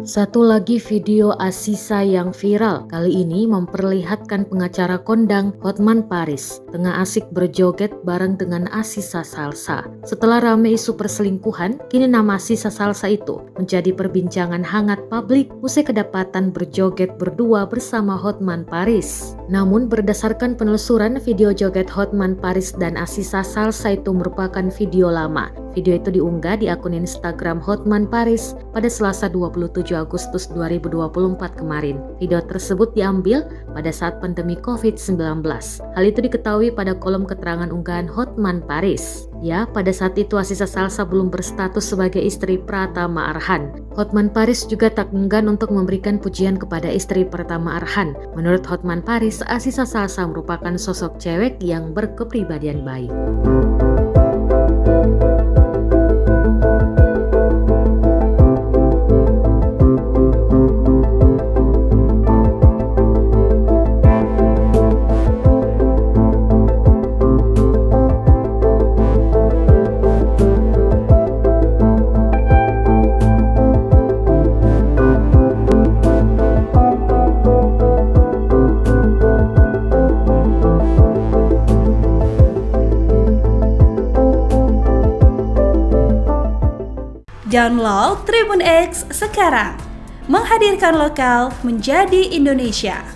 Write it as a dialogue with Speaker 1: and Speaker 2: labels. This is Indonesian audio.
Speaker 1: Satu lagi video Asisa yang viral kali ini memperlihatkan pengacara kondang Hotman Paris tengah asik berjoget bareng dengan Asisa Salsa. Setelah rame isu perselingkuhan, kini nama Asisa Salsa itu menjadi perbincangan hangat publik usai kedapatan berjoget berdua bersama Hotman Paris. Namun berdasarkan penelusuran, video joget Hotman Paris dan Asisa Salsa itu merupakan video lama. Video itu diunggah di akun Instagram Hotman Paris pada Selasa 27 Agustus 2024 kemarin. Video tersebut diambil pada saat pandemi COVID-19. Hal itu diketahui pada kolom keterangan unggahan Hotman Paris. Ya, pada saat itu Asisa Salsa belum berstatus sebagai istri Pratama Arhan. Hotman Paris juga tak enggan untuk memberikan pujian kepada istri Pratama Arhan. Menurut Hotman Paris, Asisa Salsa merupakan sosok cewek yang berkepribadian baik.
Speaker 2: Download Tribun X sekarang, menghadirkan lokal menjadi Indonesia.